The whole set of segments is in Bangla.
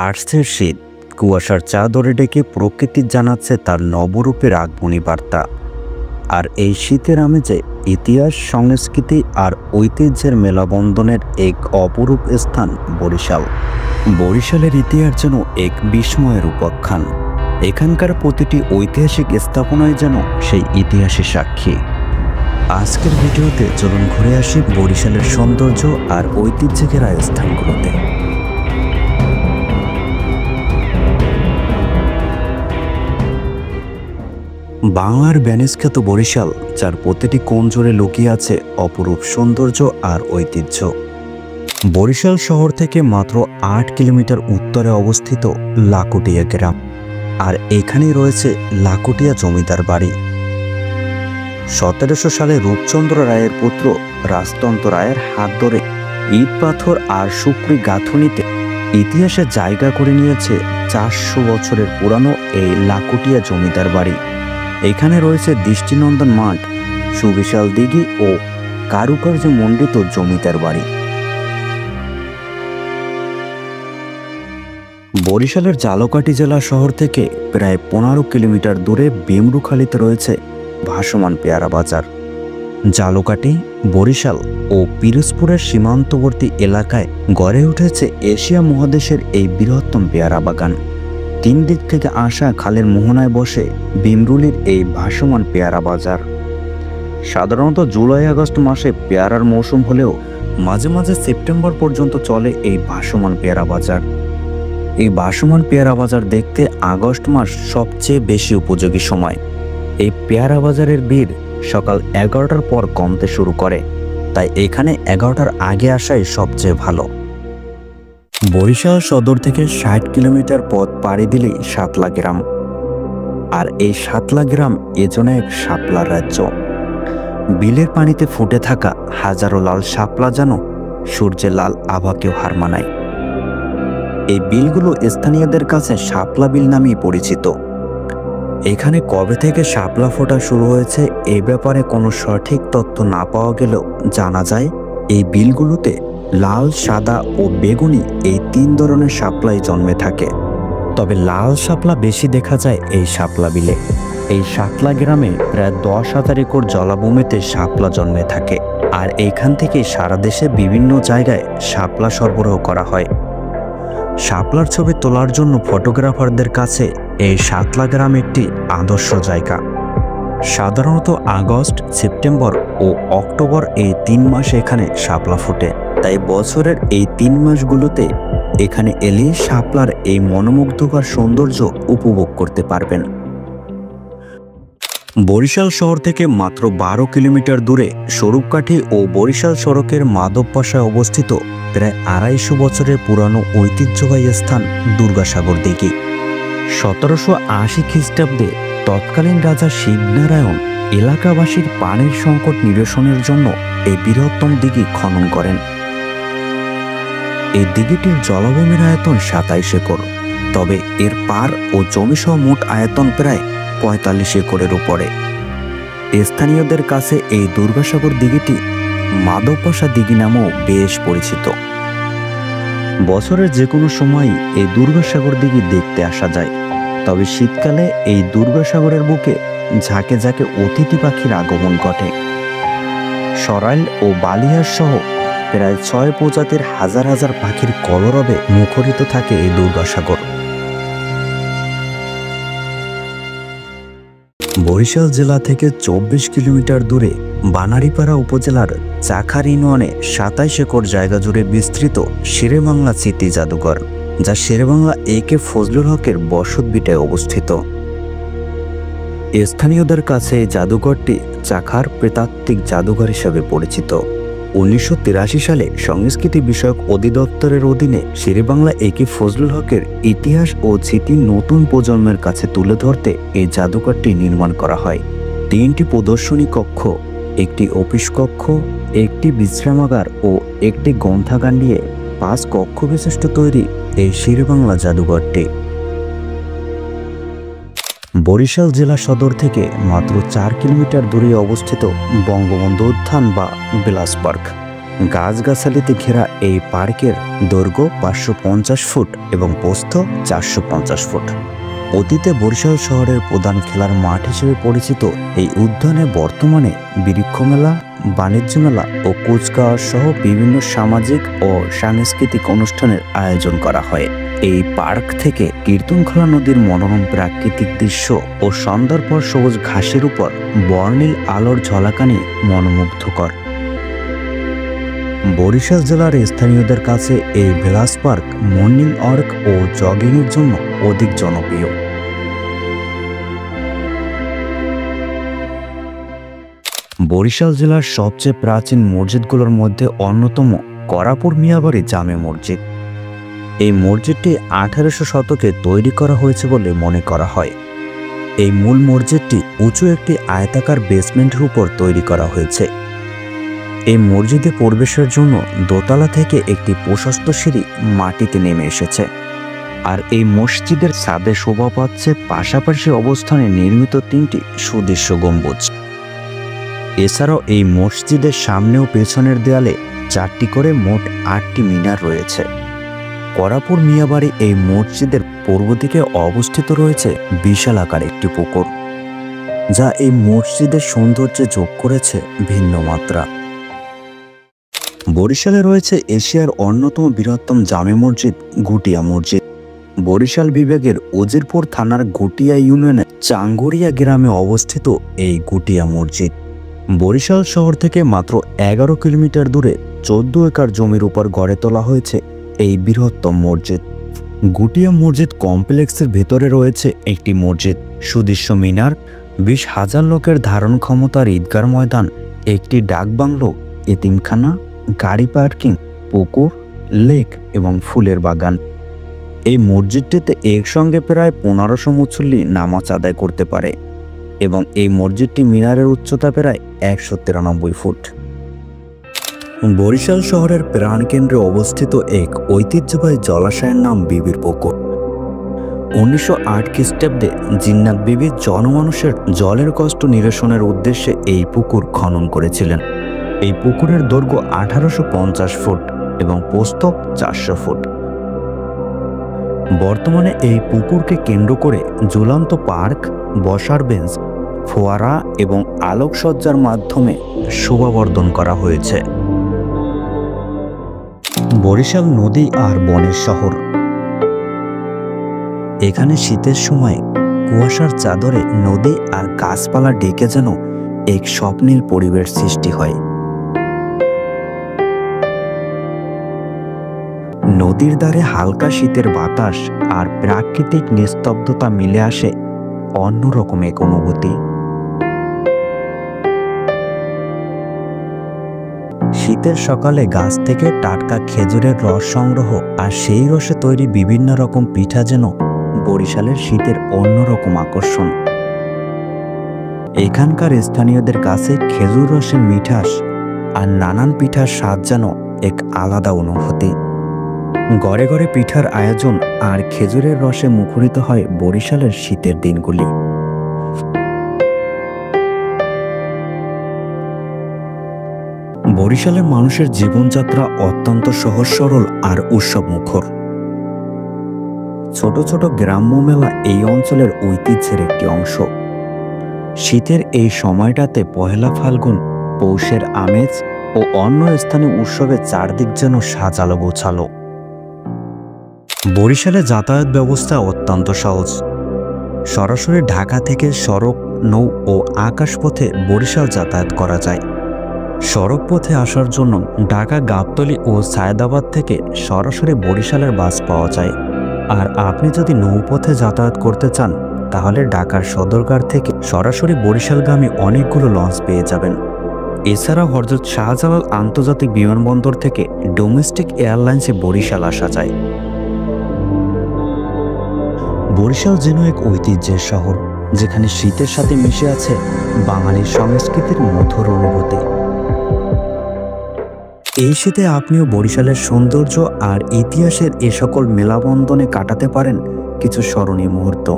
আসছে শীত, কুয়াশার চাদরে ডেকে প্রকৃতি জানাচ্ছে তার নবরূপের আগমনী বার্তা। আর এই শীতের আমেজে ইতিহাস, সংস্কৃতি আর ঐতিহ্যের মেলাবন্ধনের এক অপরূপ স্থান বরিশাল। বরিশালের ইতিহাস যেন এক বিস্ময়ের উপাখ্যান। এখানকার প্রতিটি ঐতিহাসিক স্থাপনায় যেন সেই ইতিহাসের সাক্ষী। আজকের ভিডিওতে চলুন ঘুরে আসি বরিশালের সৌন্দর্য আর ঐতিহ্য ঘেরা স্থানগুলোতে। বাংলার ভেনিসখ্যাত বরিশাল, যার প্রতিটি কোণ জুড়ে লুকিয়ে আছে অপরূপ সৌন্দর্য আর ঐতিহ্য। বরিশাল শহর থেকে মাত্র ৮ কিলোমিটার উত্তরে অবস্থিত লাকুটিয়া গ্রাম, আর এখানেই রয়েছে লাকুটিয়া জমিদার বাড়ি। ১৭০০ সালে রূপচন্দ্র রায়ের পুত্র রাজতন্ত্র রায়ের হাত ধরে ইট পাথর আর সুপ্রি গাঁথুনিতে ইতিহাসে জায়গা করে নিয়েছে ৪০০ বছরের পুরানো এই লাকুটিয়া জমিদার বাড়ি। এখানে রয়েছে দৃষ্টিনন্দন মাঠ, সুবিশাল দিঘি ও কারুকার্য মণ্ডিত জমিদার বাড়ি। বরিশালের ঝালকাঠি জেলা শহর থেকে প্রায় ১৫ কিলোমিটার দূরে বিমরুখালীতে রয়েছে ভাসমান পেয়ারা বাজার। ঝালকাঠি, বরিশাল ও পিরোজপুরের সীমান্তবর্তী এলাকায় গড়ে উঠেছে এশিয়া মহাদেশের এই বৃহত্তম পেয়ারা বাগান। ৩ দিক থেকে আসা খালের মোহনায় বসে বিমরুলির এই ভাসমান পেয়ারা বাজার। সাধারণত জুলাই আগস্ট মাসে পেয়ারার মৌসুম হলেও মাঝে মাঝে সেপ্টেম্বর পর্যন্ত চলে এই ভাসমান পেয়ারা বাজার। এই ভাসমান পেয়ারা বাজার দেখতে আগস্ট মাস সবচেয়ে বেশি উপযোগী সময়। এই পেয়ারা বাজারের ভিড় সকাল ১১টার পর কমতে শুরু করে, তাই এখানে ১১টার আগে আসাই সবচেয়ে ভালো। বরিশাল সদর থেকে ৬০ কিলোমিটার পথ পাড়ি দিলেই সাতলা গ্রাম। আর এই সাতলা গ্রাম এজন্য এক শাপলার রাজ্য। বিলের পানিতে ফুটে থাকা হাজারো লাল শাপলা যেন সূর্যের লাল আভাকেও হার মানায়। এই বিলগুলো স্থানীয়দের কাছে শাপলা বিল নামেই পরিচিত। এখানে কবে থেকে শাপলা ফোটা শুরু হয়েছে এ ব্যাপারে কোনো সঠিক তথ্য না পাওয়া গেলেও জানা যায় এই বিলগুলোতে লাল, সাদা ও বেগুনি এই ৩ ধরনের শাপলাই জন্মে থাকে। তবে লাল শাপলা বেশি দেখা যায় এই শাপলা বিলে। এই সাতলা গ্রামে প্রায় ১০,০০০ একর জলাভূমিতে শাপলা জন্মে থাকে, আর এইখান থেকে সারা দেশে বিভিন্ন জায়গায় শাপলা সরবরাহ করা হয়। শাপলার ছবি তোলার জন্য ফটোগ্রাফারদের কাছে এই সাতলা গ্রাম একটি আদর্শ জায়গা। সাধারণত আগস্ট, সেপ্টেম্বর ও অক্টোবর এই ৩ মাসে এখানে শাপলা ফোটে, তাই বছরের এই ৩ মাসগুলোতে এখানে এলে শাপলার এই মনোমুগ্ধকর সৌন্দর্য উপভোগ করতে পারবেন। বরিশাল শহর থেকে মাত্র ১২ কিলোমিটার দূরে স্বরূপকাঠি ও বরিশাল সড়কের মাধবপাশায় অবস্থিত প্রায় ২৫০ বছরের পুরানো ঐতিহ্যবাহী স্থান দুর্গাসাগর দিঘি। ১৭৮০ খ্রিস্টাব্দে তৎকালীন রাজা শিবনারায়ণ এলাকাবাসীর পানির সংকট নিরসনের জন্য এই বৃহত্তম দিঘি খনন করেন। এই দিঘিটির জলাভূমির আয়তন ২৭ একর, তবে এর পার ও জমিসহ মোট আয়তন প্রায় ৪৫ একরের উপরে। স্থানীয়দের কাছে এই দুর্গাসাগর দিঘিটি মাধবপাশা দিঘি নামেও বেশ পরিচিত। বছরের যে কোনো সময়ই এই দুর্গাসাগর দিঘি দেখতে আসা যায়, তবে শীতকালে এই দুর্গাসাগরের বুকে ঝাঁকে ঝাঁকে অতিথি পাখির আগমন ঘটে। সরাইল ও বালিহাঁস সহ প্রায় ৬ প্রজাতির হাজার হাজার পাখির কলরবে মুখরিত থাকে এই দুর্গাসাগর। বরিশাল জেলা থেকে ২৪ কিলোমিটার দূরে বানারীপাড়া উপজেলার চাখার ইউনিয়নে ২৭ একর জায়গা জুড়ে বিস্তৃত শেরেবাংলা স্মৃতি জাদুঘর, যা শেরেবাংলা এ.কে. ফজলুল হকের বসতভিটায় অবস্থিত। স্থানীয়দের কাছে এই জাদুঘরটি চাখার প্রত্নতাত্ত্বিক জাদুঘর হিসেবে পরিচিত। ১৯৮৩ সালে সংস্কৃতি বিষয়ক অধিদপ্তরের অধীনে শেরেবাংলা এ.কে. ফজলুল হকের ইতিহাস ও স্মৃতি নতুন প্রজন্মের কাছে তুলে ধরতে এই জাদুঘরটি নির্মাণ করা হয়। ৩টি প্রদর্শনী কক্ষ, একটি অফিস কক্ষ, একটি বিশ্রামাগার ও একটি গ্রন্থাগার নিয়ে ৫ কক্ষ বিশিষ্ট তৈরি এই শেরেবাংলা জাদুঘরটি। বরিশাল জেলা সদর থেকে মাত্র ৪ কিলোমিটার দূরে অবস্থিত বঙ্গবন্ধু উদ্যান বা বিলাস পার্ক। গাছগাছালিতে ঘেরা এই পার্কের দৈর্ঘ্য 550 ফুট এবং প্রস্থ 450 ফুট। অতীতে বরিশাল শহরের প্রধান খেলার মাঠ হিসেবে পরিচিত এই উদ্যানে বর্তমানে বৃক্ষ মেলা, বাণিজ্য মেলা ও কুচকাওয়াজ সহ বিভিন্ন সামাজিক ও সাংস্কৃতিক অনুষ্ঠানের আয়োজন করা হয়। এই পার্ক থেকে কীর্তনখোলা নদীর মনোরম প্রাকৃতিক দৃশ্য ও সন্ধ্যার পর সবুজ ঘাসের উপর বর্ণিল আলোর ঝলকানি মনোমুগ্ধকর। বরিশাল জেলার স্থানীয়দের কাছে এই ভিলাস পার্ক মর্নিং ওয়াক ও জগিংয়ের জন্য অধিক জনপ্রিয়। বরিশাল জেলার সবচেয়ে প্রাচীন মসজিদগুলোর মধ্যে অন্যতম করাপুর মিয়াবাড়ি জামে মসজিদ। এই মসজিদটি 1800 শতকে তৈরি করা হয়েছে বলে মনে করা হয়। এই মূল মসজিদটি উঁচু একটি আয়তাকার বেসমেন্টের উপর তৈরি করা হয়েছে। এই মসজিদে প্রবেশের জন্য দোতলা থেকে একটি প্রশস্ত সিঁড়ি মাটিতে নেমে এসেছে। আর এই মসজিদের ছাদে শোভা পাচ্ছে পাশাপাশি অবস্থানে নির্মিত 3টি সুদৃশ্য গম্বুজ। এছাড়াও এই মসজিদের সামনে ও পেছনের দেয়ালে 4টি করে মোট 8টি মিনার রয়েছে। করাপুর মিয়াবাড়ি এই মসজিদের পূর্ব দিকে অবস্থিত রয়েছে বিশাল আকার একটি পুকুর, যা এই মসজিদের সৌন্দর্যে যোগ করেছে ভিন্ন মাত্রা। বরিশালে রয়েছে এশিয়ার অন্যতম বৃহত্তম জামে মসজিদ গুটিয়া মসজিদ। বরিশাল বিভাগের উজিরপুর থানার গুটিয়া ইউনিয়নের চাঙ্গুরিয়া গ্রামে অবস্থিত এই গুটিয়া মসজিদ বরিশাল শহর থেকে মাত্র 11 কিলোমিটার দূরে 14 একর জমির উপর গড়ে তোলা হয়েছে এই বৃহত্তম মসজিদ। গুটিয়া মসজিদ কমপ্লেক্সের ভেতরে রয়েছে একটি মসজিদ, সুদৃশ্য মিনার, 20,000 লোকের ধারণ ক্ষমতার ঈদগাহ ময়দান, একটি ডাকবাংলো, এতিমখানা, গাড়ি পার্কিং, পুকুর, লেক এবং ফুলের বাগান। এই মসজিদটিতে একসঙ্গে প্রায় 1500 মুসল্লি নামাজ আদায় করতে পারে এবং এই মসজিদটি মিনারের উচ্চতা প্রায় 193 ফুট। বরিশাল শহরের প্রাণকেন্দ্রে অবস্থিত এক ঐতিহ্যবাহী জলাশয়ের নাম বিবির পুকুর। 1908 খ্রিস্টাব্দে জিন্নাত বিবি জনমানুষের জলের কষ্ট নিরসনের উদ্দেশ্যে এই পুকুর খনন করেছিলেন। এই পুকুরের দৈর্ঘ্য 1850 ফুট এবং প্রস্থ 400 ফুট। বর্তমানে এই পুকুরকে কেন্দ্র করে ঝুলন্ত পার্ক, বসার বেঞ্চ, ফোয়ারা এবং আলোকসজ্জার মাধ্যমে শোভাবর্ধন করা হয়েছে। বরিশাল নদী আর বনের শহর। এখানে শীতের সময় কুয়াশার চাদরে নদী আর গাছপালা ঢেকে যেন এক স্বপ্নের পরিবেশ সৃষ্টি হয়। নদীর ধারে হালকা শীতের বাতাস আর প্রাকৃতিক নিস্তব্ধতা মিলে আসে অন্যরকম এক অনুভূতি। শীতের সকালে গাছ থেকে টাটকা খেজুরের রস সংগ্রহ আর সেই রসে তৈরি বিভিন্ন রকম পিঠা যেন বরিশালের শীতের অন্যরকম আকর্ষণ। এখানকার স্থানীয়দের কাছে খেজুর রসের মিঠাস আর নানান পিঠার স্বাদ যেন এক আলাদা অনুভূতি। ঘরে ঘরে পিঠার আয়োজন আর খেজুরের রসে মুখরিত হয় বরিশালের শীতের দিনগুলি। বরিশালের মানুষের জীবনযাত্রা অত্যন্ত সহজ সরল আর উৎসবমুখর। ছোট ছোট গ্রাম্য মেলা এই অঞ্চলের ঐতিহ্যের একটি অংশ। শীতের এই সময়টাতে পহেলা ফাল্গুন, পৌষের আমেজ ও অন্য স্থানে উৎসবের চারদিক যেন সাজালো গোছালো। বরিশালে যাতায়াত ব্যবস্থা অত্যন্ত সহজ। সরাসরি ঢাকা থেকে সড়ক, নৌ ও আকাশপথে বরিশাল যাতায়াত করা যায়। সড়ক পথে আসার জন্য ঢাকা গাবতলী ও সায়েদাবাদ থেকে সরাসরি বরিশালের বাস পাওয়া যায়। আর আপনি যদি নৌপথে যাতায়াত করতে চান তাহলে ঢাকার সদরঘাট থেকে সরাসরি বরিশালগামী অনেকগুলো লঞ্চ পেয়ে যাবেন। এছাড়াও হযরত শাহজালাল আন্তর্জাতিক বিমানবন্দর থেকে ডোমেস্টিক এয়ারলাইন্সে বরিশাল আসা যায়। বরিশাল যেন এক ঐতিহ্যের শহর, যেখানে শীতের সাথে মিশে আছে বাঙালির সংস্কৃতির মধুর অনুভূতি। এই শীতে আপনিও বরিশালের সৌন্দর্য আর ইতিহাসের এ সকল মেলাবন্ধনে কাটাতে পারেন কিছু স্মরণীয় মুহূর্ত,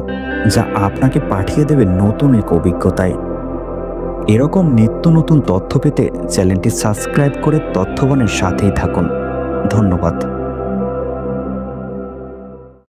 যা আপনাকে পাঠিয়ে দেবে নতুন এক অভিজ্ঞতায়। এরকম নিত্য নতুন তথ্য পেতে চ্যানেলটি সাবস্ক্রাইব করে তথ্যবনের সাথেই থাকুন। ধন্যবাদ।